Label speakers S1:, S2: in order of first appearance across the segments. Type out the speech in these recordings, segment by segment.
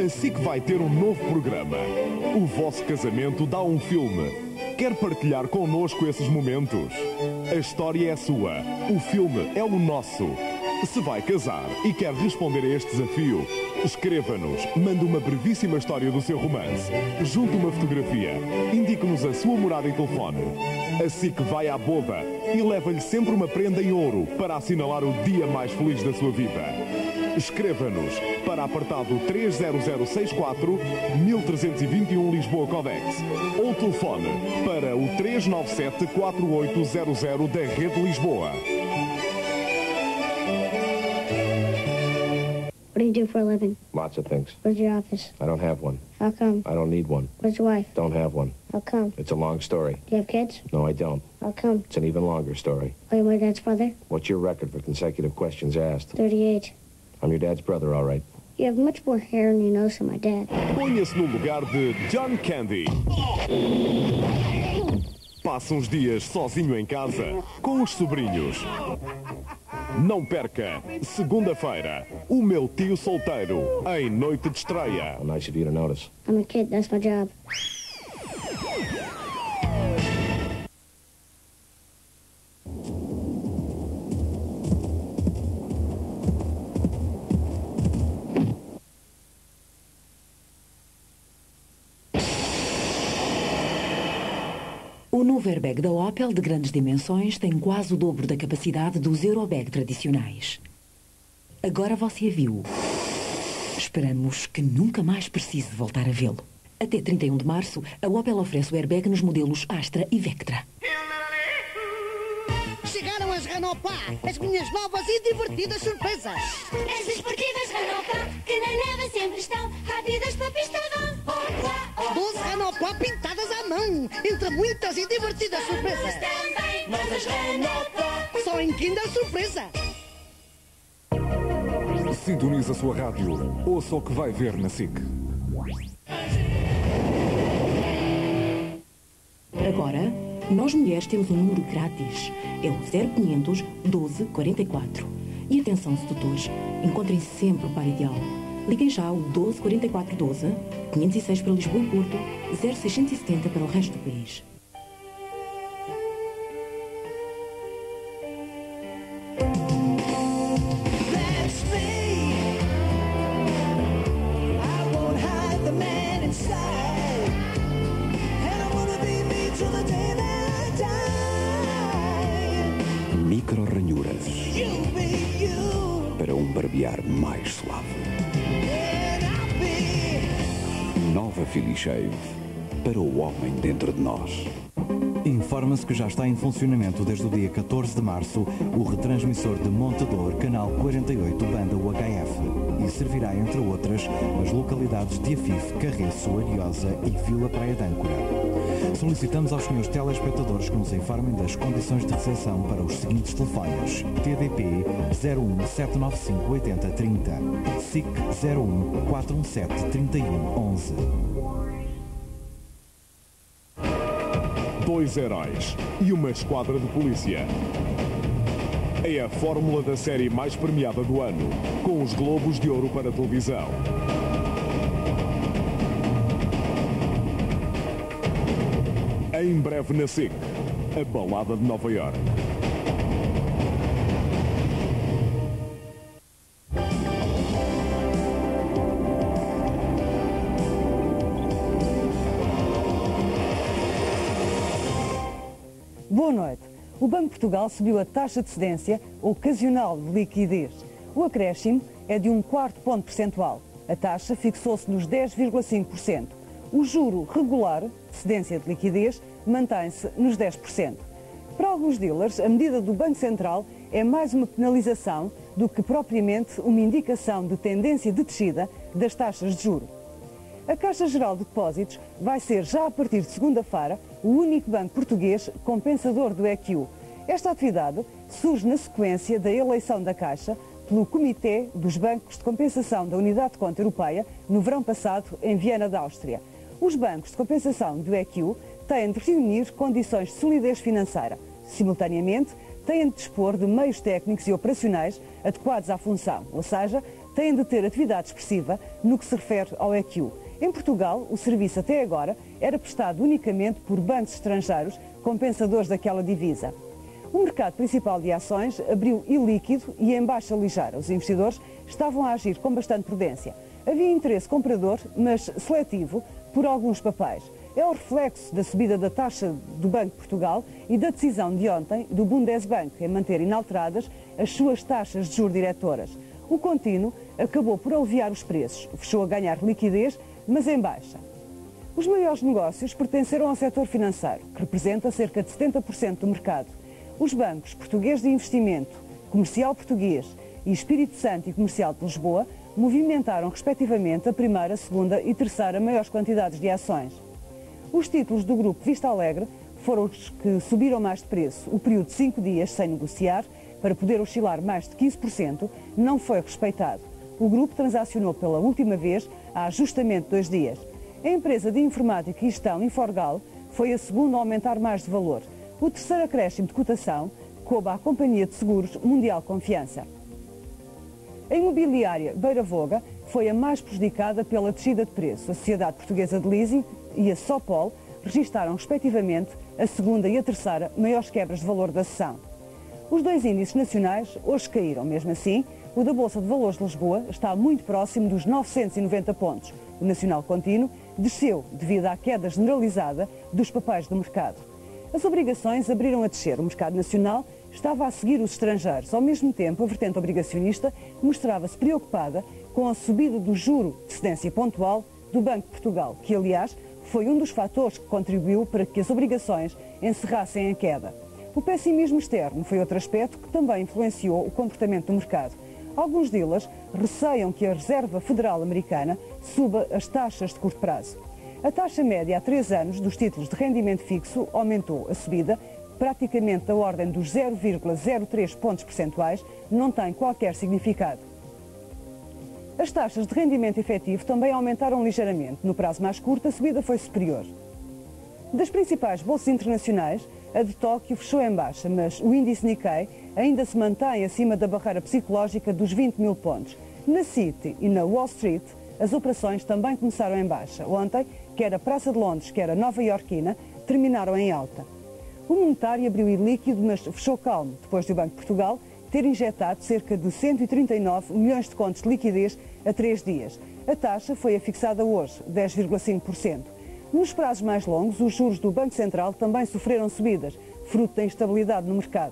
S1: A SIC vai ter um novo programa. O vosso casamento dá um filme. Quer partilhar connosco esses momentos? A história é sua. O filme é o nosso. Se vai casar e quer responder a este desafio, escreva-nos, mande uma brevíssima história do seu romance, junte uma fotografia, indique-nos a sua morada e telefone. A SIC vai à boda e leva-lhe sempre uma prenda em ouro para assinalar o dia mais feliz da sua vida. Escreva-nos para apartado 30064 1321 Lisboa Codex ou telefone para o 397 4800 da Rede Lisboa.
S2: What do you do for a living?
S3: Lots of things.
S2: Where's your office?
S3: I don't have one.
S2: How come?
S3: I don't need one.
S2: Where's your wife?
S3: Don't have one.
S2: How come?
S3: It's a long story.
S2: Do you have kids?
S3: No, I don't.
S2: How come?
S3: It's an even longer story.
S2: Are you my dad's brother?
S3: What's your record for consecutive questions asked?
S2: 38.
S3: I'm your dad's brother, all right.
S2: You have much more hair on your nose than my dad.
S1: Ponha-se no lugar de John Candy. Passa uns dias sozinho em casa, com os sobrinhos. Não perca, segunda-feira, O Meu Tio Solteiro, em noite de estreia.
S3: Well, nice of you to notice.
S2: I'm a kid, that's my job.
S4: O novo airbag da Opel de grandes dimensões tem quase o dobro da capacidade dos Eurobag tradicionais. Agora você a viu. Esperamos que nunca mais precise voltar a vê-lo. Até 31 de março, a Opel oferece o airbag nos modelos Astra e Vectra.
S5: Chegaram as Renault Pá, as minhas novas e divertidas surpresas.
S6: As esportivas Renault Pá, que na neve sempre estão, rápidas para a pista vão.
S5: 12 Renault Pá pintadas à mão, entre muitas e divertidas surpresas.
S6: Também novas Renault Pá.
S5: Só em Kinder Surpresa.
S7: Sintoniza a sua rádio. Ouça o que vai ver na SIC.
S4: Agora, nós mulheres temos um número grátis. É o 0500 12 44. E atenção, sedutores, encontrem sempre o par ideal. Liguem já ao 12 44 12, 506 para Lisboa e Porto, 0670 para o resto do país.
S8: Micro-ranhuras para um barbear mais suave. Nova Filishave para o homem dentro de nós.
S9: Informa-se que já está em funcionamento desde o dia 14 de março o retransmissor de Montador, canal 48, banda UHF, e servirá, entre outras, as localidades de Afife, Carreço, Ariosa e Vila Praia de Âncora. Solicitamos aos senhores telespectadores que nos informem das condições de recepção para os seguintes telefones: TDP 01 795 80 30, SIC 01 417 31 11.
S1: Dois heróis e uma esquadra de polícia. É a fórmula da série mais premiada do ano, com os Globos de Ouro para a televisão. Em breve na SIC, a Balada de Nova Iorque.
S10: Boa noite. O Banco de Portugal subiu a taxa de cedência ocasional de liquidez. O acréscimo é de um quarto ponto percentual. A taxa fixou-se nos 10,5%. O juro regular, cedência de liquidez, mantém-se nos 10%. Para alguns dealers, a medida do Banco Central é mais uma penalização do que propriamente uma indicação de tendência de descida das taxas de juro. A Caixa Geral de Depósitos vai ser, já a partir de segunda-feira, o único banco português compensador do EQ. Esta atividade surge na sequência da eleição da Caixa pelo Comitê dos Bancos de Compensação da Unidade de Conta Europeia no verão passado em Viena da Áustria. Os bancos de compensação do EQ têm de reunir condições de solidez financeira. Simultaneamente, têm de dispor de meios técnicos e operacionais adequados à função, ou seja, têm de ter atividade expressiva no que se refere ao EQ. Em Portugal, o serviço até agora era prestado unicamente por bancos estrangeiros compensadores daquela divisa. O mercado principal de ações abriu ilíquido e em baixa ligeira. Os investidores estavam a agir com bastante prudência. Havia interesse comprador, mas seletivo, por alguns papéis. É o reflexo da subida da taxa do Banco de Portugal e da decisão de ontem do Bundesbank em manter inalteradas as suas taxas de juros diretoras. O contínuo acabou por aliviar os preços, fechou a ganhar liquidez, mas em baixa. Os maiores negócios pertenceram ao setor financeiro, que representa cerca de 70% do mercado. Os bancos Português de Investimento, Comercial Português e Espírito Santo e Comercial de Lisboa movimentaram respectivamente a primeira, segunda e terceira maiores quantidades de ações. Os títulos do grupo Vista Alegre foram os que subiram mais de preço. O período de 5 dias sem negociar, para poder oscilar mais de 15%, não foi respeitado. O grupo transacionou pela última vez há justamente 2 dias. A empresa de informática e gestão Inforgal foi a segunda a aumentar mais de valor. O terceiro acréscimo de cotação coube à companhia de seguros Mundial Confiança. A imobiliária Beira Voga foi a mais prejudicada pela descida de preço. A Sociedade Portuguesa de Leasing e a Sopol registaram, respectivamente, a segunda e a terceira maiores quebras de valor da sessão. Os 2 índices nacionais hoje caíram. Mesmo assim, o da Bolsa de Valores de Lisboa está muito próximo dos 990 pontos. O Nacional Contínuo desceu devido à queda generalizada dos papéis do mercado. As obrigações abriram a descer. O mercado nacional estava a seguir os estrangeiros. Ao mesmo tempo, a vertente obrigacionista mostrava-se preocupada com a subida do juro de cedência pontual do Banco de Portugal, que, aliás, foi um dos fatores que contribuiu para que as obrigações encerrassem a queda. O pessimismo externo foi outro aspecto que também influenciou o comportamento do mercado. Alguns dealers receiam que a Reserva Federal Americana suba as taxas de curto prazo. A taxa média há 3 anos dos títulos de rendimento fixo aumentou. A subida, praticamente da ordem dos 0,03 pontos percentuais, não tem qualquer significado. As taxas de rendimento efetivo também aumentaram ligeiramente. No prazo mais curto, a subida foi superior. Das principais bolsas internacionais, a de Tóquio fechou em baixa, mas o índice Nikkei ainda se mantém acima da barreira psicológica dos 20 mil pontos. Na City e na Wall Street, as operações também começaram em baixa. Ontem, quer a Praça de Londres, quer a Nova Iorquina, terminaram em alta. O monetário abriu ilíquido, mas fechou calmo, depois do Banco de Portugal ter injetado cerca de 139 milhões de contos de liquidez a 3 dias. A taxa foi afixada hoje, 10,5%. Nos prazos mais longos, os juros do Banco Central também sofreram subidas, fruto da instabilidade no mercado.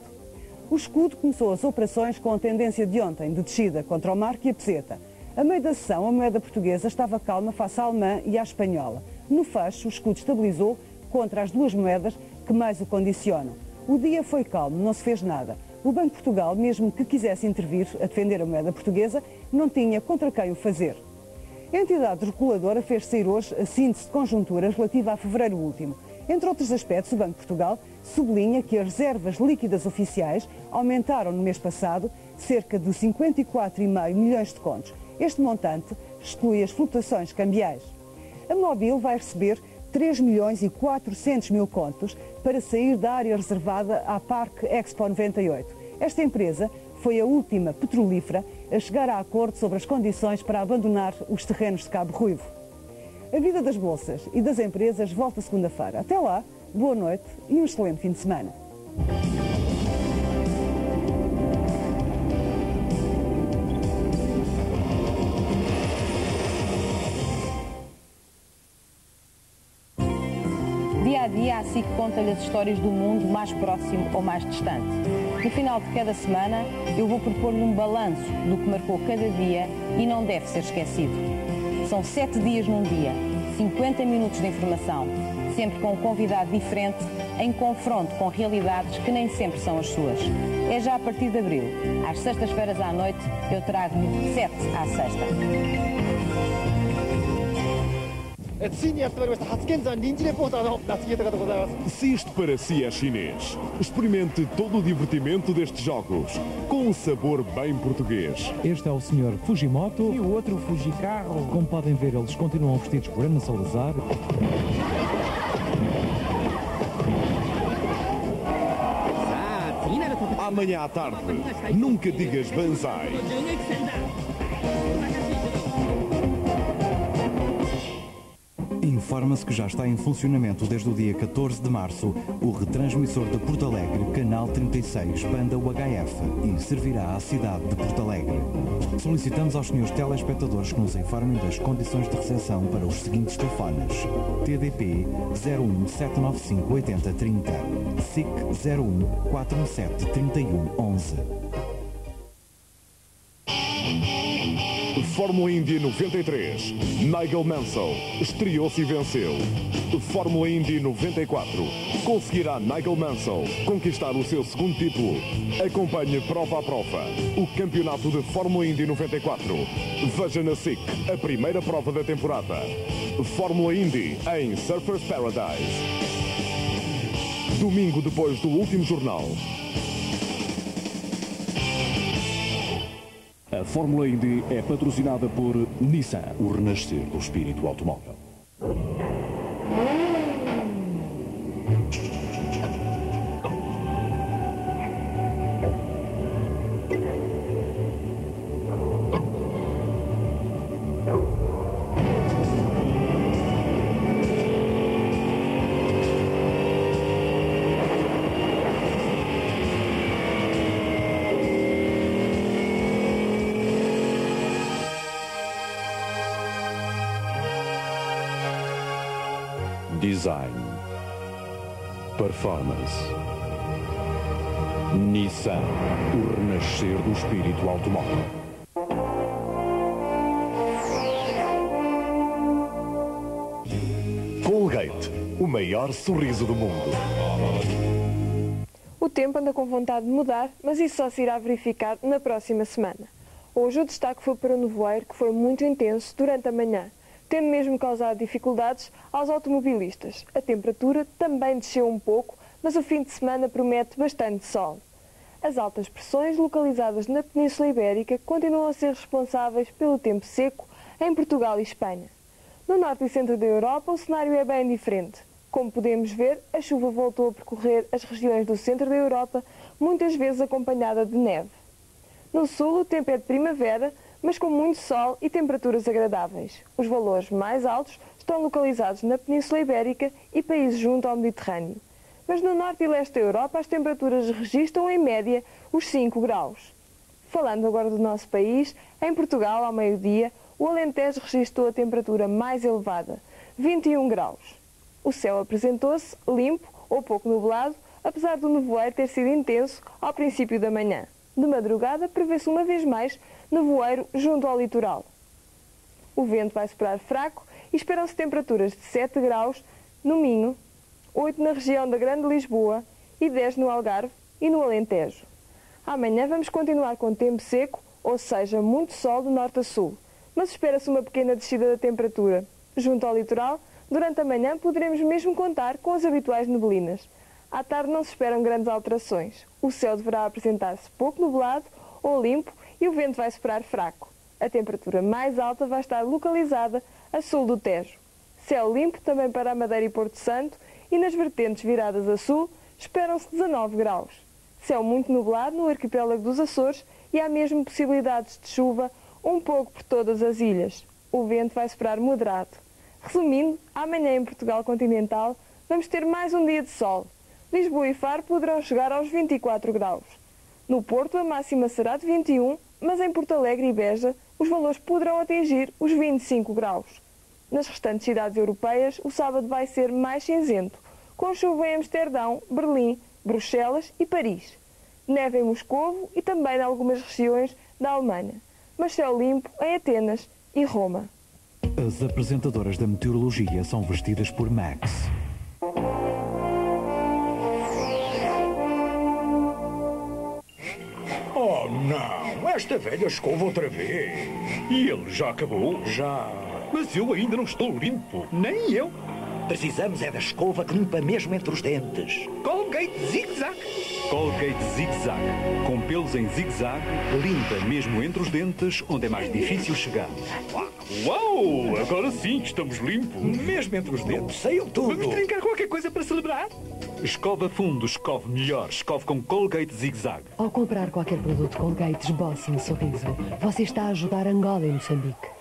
S10: O escudo começou as operações com a tendência de ontem de descida contra o marco e a peseta. A meio da sessão, a moeda portuguesa estava calma face à alemã e à espanhola. No fecho, o escudo estabilizou contra as 2 moedas que mais o condicionam. O dia foi calmo, não se fez nada. O Banco de Portugal, mesmo que quisesse intervir a defender a moeda portuguesa, não tinha contra quem o fazer. A entidade reguladora fez sair hoje a síntese de conjunturas relativa a fevereiro último. Entre outros aspectos, o Banco de Portugal sublinha que as reservas líquidas oficiais aumentaram no mês passado cerca de 54,5 milhões de contos. Este montante exclui as flutuações cambiais. A Mobil vai receber 3 milhões e 400 mil contos para sair da área reservada à Parque Expo 98. Esta empresa foi a última petrolífera a chegar a acordo sobre as condições para abandonar os terrenos de Cabo Ruivo. A vida das bolsas e das empresas volta segunda-feira. Até lá, boa noite e um excelente fim de semana.
S11: Dia a dia, a SIC conta-lhe as histórias do mundo mais próximo ou mais distante. No final de cada semana, eu vou propor-lhe um balanço do que marcou cada dia e não deve ser esquecido. São 7 dias num dia, 50 minutos de informação, sempre com um convidado diferente, em confronto com realidades que nem sempre são as suas. É já a partir de abril. Às sextas-feiras à noite, eu trago-lhe 7 à sexta.
S1: Se isto para si é chinês, experimente todo o divertimento destes jogos, com um sabor bem português.
S12: Este é o Sr. Fujimoto e o outro Fujicarro. Como podem ver, eles continuam vestidos por Ana Salazar.
S1: Amanhã à tarde, nunca digas banzai.
S9: Informa-se que já está em funcionamento desde o dia 14 de março o retransmissor de Porto Alegre, Canal 36, Banda UHF, e servirá à cidade de Porto Alegre. Solicitamos aos senhores telespectadores que nos informem das condições de recepção para os seguintes telefones: TDP 01 795 80 30, SIC 01 417 31 11.
S1: Fórmula Indy 93. Nigel Mansell estreou-se e venceu. Fórmula Indy 94. Conseguirá Nigel Mansell conquistar o seu segundo título? Acompanhe prova a prova o campeonato de Fórmula Indy 94. Veja na SIC a primeira prova da temporada. Fórmula Indy em Surfers Paradise. Domingo depois do último jornal.
S7: A Fórmula Indy é patrocinada por Nissan, o renascer do espírito automóvel.
S8: Design, performance, Nissan, o renascer do espírito automóvel.
S1: Colgate, o maior sorriso do mundo.
S13: O tempo anda com vontade de mudar, mas isso só se irá verificar na próxima semana. Hoje o destaque foi para o nevoeiro, que foi muito intenso durante a manhã, tendo mesmo causado dificuldades aos automobilistas. A temperatura também desceu um pouco, mas o fim de semana promete bastante sol. As altas pressões localizadas na Península Ibérica continuam a ser responsáveis pelo tempo seco em Portugal e Espanha. No norte e centro da Europa o cenário é bem diferente. Como podemos ver, a chuva voltou a percorrer as regiões do centro da Europa, muitas vezes acompanhada de neve. No sul o tempo é de primavera, mas com muito sol e temperaturas agradáveis. Os valores mais altos estão localizados na Península Ibérica e países junto ao Mediterrâneo. Mas no norte e leste da Europa as temperaturas registram em média os 5 graus. Falando agora do nosso país, em Portugal, ao meio-dia, o Alentejo registrou a temperatura mais elevada, 21 graus. O céu apresentou-se limpo ou pouco nublado, apesar do nevoeiro ter sido intenso ao princípio da manhã. De madrugada, prevê-se uma vez mais nevoeiro junto ao litoral. O vento vai soprar fraco e esperam-se temperaturas de 7 graus no Minho, 8 na região da Grande Lisboa e 10 no Algarve e no Alentejo. Amanhã vamos continuar com tempo seco, ou seja, muito sol do norte a sul, mas espera-se uma pequena descida da temperatura. Junto ao litoral, durante a manhã poderemos mesmo contar com as habituais neblinas. À tarde não se esperam grandes alterações. O céu deverá apresentar-se pouco nublado ou limpo e o vento vai soprar fraco. A temperatura mais alta vai estar localizada a sul do Tejo. Céu limpo também para a Madeira e Porto Santo e nas vertentes viradas a sul esperam-se 19 graus. Céu muito nublado no arquipélago dos Açores e há mesmo possibilidades de chuva um pouco por todas as ilhas. O vento vai soprar moderado. Resumindo, amanhã em Portugal continental vamos ter mais um dia de sol. Lisboa e Faro poderão chegar aos 24 graus. No Porto a máxima será de 21, mas em Porto Alegre e Beja os valores poderão atingir os 25 graus. Nas restantes cidades europeias o sábado vai ser mais cinzento, com chuva em Amsterdão, Berlim, Bruxelas e Paris. Neve em Moscovo e também em algumas regiões da Alemanha, mas céu limpo em Atenas e Roma.
S9: As apresentadoras da meteorologia são vestidas por Max.
S14: Oh, não! Esta velha escova outra vez! E ele já acabou?
S15: Já.
S14: Mas eu ainda não estou limpo.
S15: Nem eu. Precisamos é da escova que limpa mesmo entre os dentes.
S14: Colgate Zig-Zag.
S8: Colgate Zig-Zag. Com pelos em zig-zag, limpa mesmo entre os dentes, onde é mais difícil chegar.
S14: Uau! Agora sim que estamos limpos.
S8: Mesmo entre os dentes.
S14: Saiu tudo.
S8: Vamos trincar qualquer coisa para celebrar? Escova fundo, escove melhor. Escove com Colgate Zig-Zag.
S15: Ao comprar qualquer produto Colgate Esboce um sorriso, você está a ajudar Angola e Moçambique.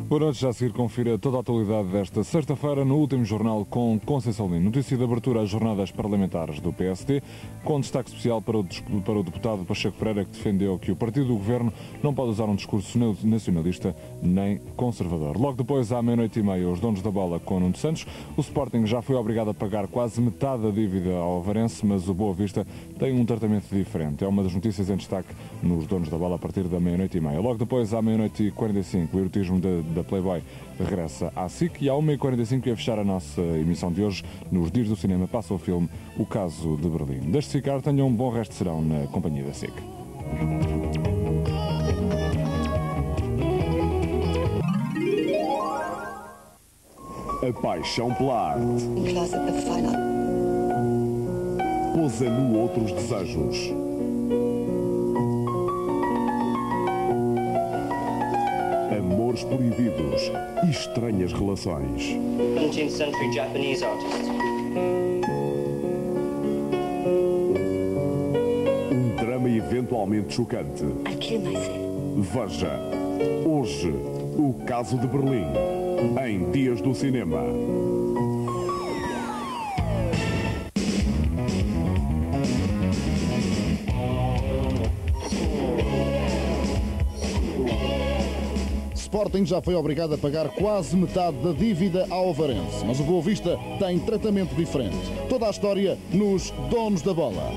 S16: Boa noite, já a seguir confira toda a atualidade desta sexta-feira no último jornal com Conceição Lino. Notícia de abertura às jornadas parlamentares do PSD, com destaque especial para o deputado Pacheco Pereira, que defendeu que o partido do governo não pode usar um discurso nacionalista nem conservador. Logo depois, à meia-noite e meia, os donos da bola com Nuno Santos. O Sporting já foi obrigado a pagar quase metade da dívida ao Avarense, mas o Boa Vista tem um tratamento diferente. É uma das notícias em destaque nos donos da bola a partir da meia-noite e meia. Logo depois, à meia-noite e 45, o erotismo da Playboy regressa à SIC e à 1h45 ia fechar a nossa emissão de hoje. Nos Dias do Cinema passa o filme O Caso de Berlim. Deixe-se ficar, tenham um bom resto de serão na companhia da SIC.
S1: A paixão pela arte pousa no outros desejos. Amores proibidos e estranhas relações.
S17: 17th century Japanese artist.
S1: Um drama eventualmente chocante. Veja hoje O Caso de Berlim, em Dias do Cinema.
S18: Sporting já foi obrigado a pagar quase metade da dívida ao Avarense, mas o Boa Vista tem tratamento diferente. Toda a história nos Donos da Bola.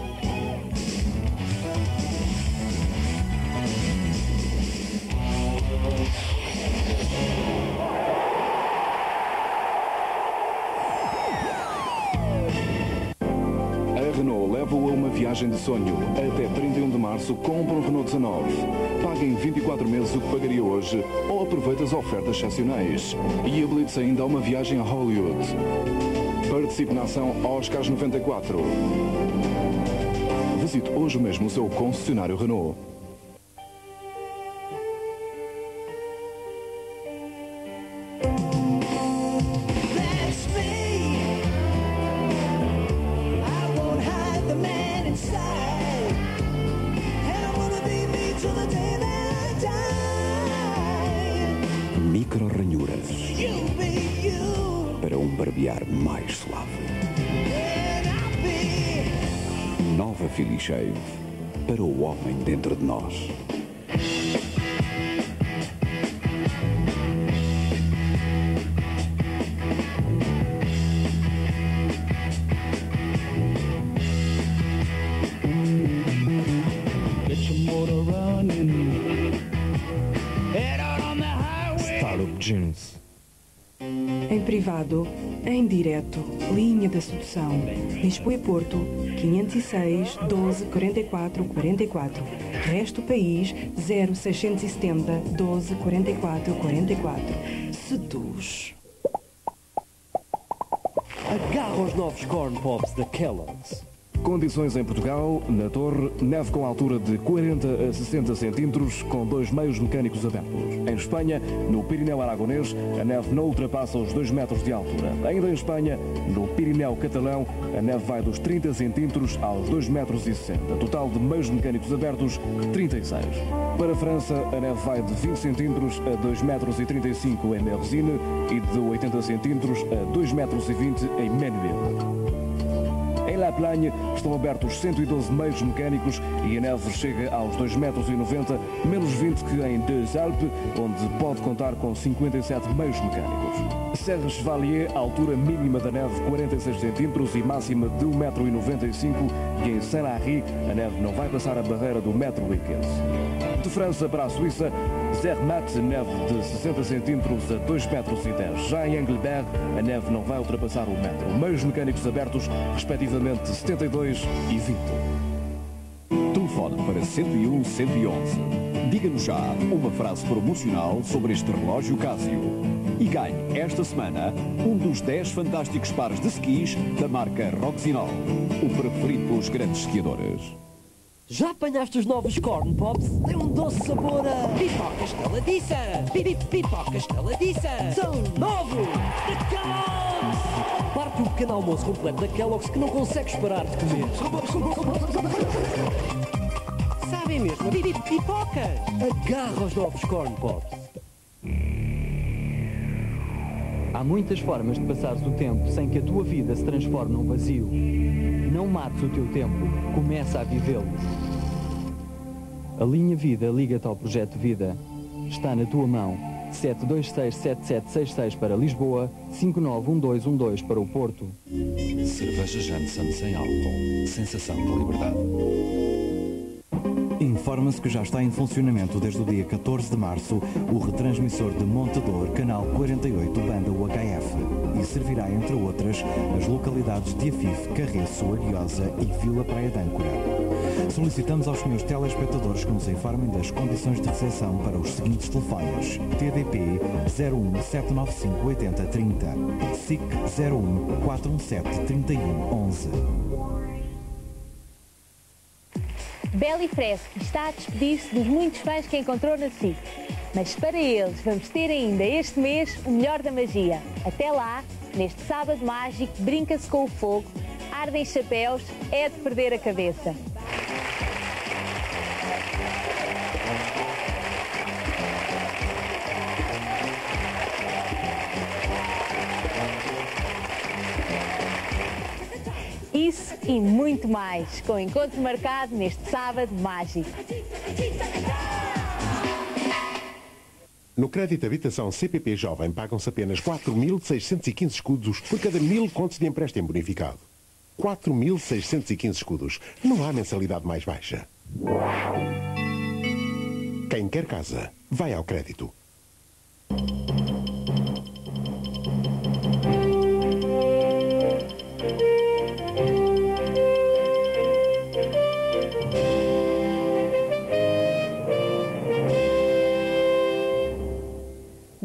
S8: A Renault leva-o a uma viagem de sonho. Até 31 de março, compra um Renault 19. Paga em 24 meses o que pagaria hoje ou aproveita as ofertas excepcionais. E habilite-se ainda a uma viagem a Hollywood. Participe na ação Oscars 94. Visite hoje mesmo o seu concessionário Renault. Micro-ranhuras para um barbear mais suave. Nova Philly Shave para o homem dentro de nós.
S12: Startup Jeans.
S19: Em privado, em direto, linha da sedução. Lisboa e Porto, 506 12 44 44. Resto do país, 0670 12 44 44. Seduz.
S12: Agarra os novos Corn Pops da Kellogg's.
S20: Condições em Portugal, na Torre, neve com altura de 40 a 60 centímetros, com 2 meios mecânicos abertos. Em Espanha, no Pirineu Aragonês, a neve não ultrapassa os 2 metros de altura. Ainda em Espanha, no Pirineu Catalão, a neve vai dos 30 centímetros aos 2 metros e 60. Total de meios mecânicos abertos, 36. Para a França, a neve vai de 20 centímetros a 2 metros e 35 em Merzine e de 80 centímetros a 2 metros e 20 em Menuel. Em La Plagne estão abertos 112 meios mecânicos e a neve chega aos 2,90 metros, menos 20 que em Deux Alpes, onde pode contar com 57 meios mecânicos. Serra Chevalier, altura mínima da neve 46 centímetros e máxima de 1,95 metro, e em Saint-Lary a neve não vai passar a barreira do 1,15 metro. De França para a Suíça, Zermatt, neve de 60 centímetros a 2,10 metros. Já em Engelberg, a neve não vai ultrapassar o metro. Meios mecânicos abertos, respectivamente 72 e 20.
S1: Telefone para 101 111.
S7: Diga-nos já uma frase promocional sobre este relógio Casio e ganhe esta semana um dos 10 fantásticos pares de skis da marca Roxinol, o preferido pelos grandes esquiadores.
S21: Já apanhaste os novos Corn Pops? Tem um doce sabor a... Pipoca estaladiça! Pipoca estaladiça! São novos! Da Kellogg's! Parte um pequeno almoço completo da Kellogg's que não consegues parar de comer. Sabem mesmo, pipocas! Agarra os novos Corn Pops!
S22: Há muitas formas de passares o tempo sem que a tua vida se transforme num vazio. Não mates o teu tempo, começa a vivê-lo. A linha Vida liga-te ao projeto Vida. Está na tua mão. 726-7766 para Lisboa, 591212 para o Porto.
S9: Cerveja Jameson sem álcool. Sensação de liberdade. Informa-se que já está em funcionamento desde o dia 14 de março o retransmissor de Montador, canal 48, banda UHF, e servirá, entre outras, as localidades de Afife, Carreço, Ariosa e Vila Praia de Âncora. Solicitamos aos senhores telespectadores que nos informem das condições de recepção para os seguintes telefones: TDP 01 795 80 30, SIC 01 417 31 11.
S23: Beli Fresco está a despedir-se dos muitos fãs que encontrou na SIC. Mas para eles vamos ter ainda este mês o melhor da magia. Até lá, neste sábado mágico, brinca-se com o fogo, ardem chapéus, é de perder a cabeça. Isso e muito mais, com o encontro marcado neste sábado mágico.
S24: No crédito habitação CPP Jovem pagam-se apenas 4.615 escudos por cada 1000 contos de empréstimo bonificado. 4.615 escudos. Não há mensalidade mais baixa. Quem quer casa, vai ao crédito.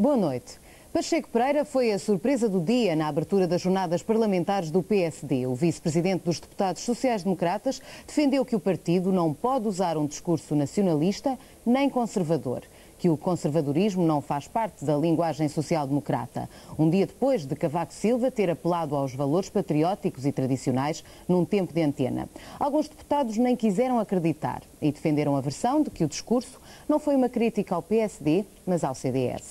S10: Boa noite. Pacheco Pereira foi a surpresa do dia na abertura das jornadas parlamentares do PSD. O vice-presidente dos deputados sociais-democratas defendeu que o partido não pode usar um discurso nacionalista nem conservador, que o conservadorismo não faz parte da linguagem social-democrata. Um dia depois de Cavaco Silva ter apelado aos valores patrióticos e tradicionais num tempo de antena. Alguns deputados nem quiseram acreditar e defenderam a versão de que o discurso não foi uma crítica ao PSD, mas ao CDS.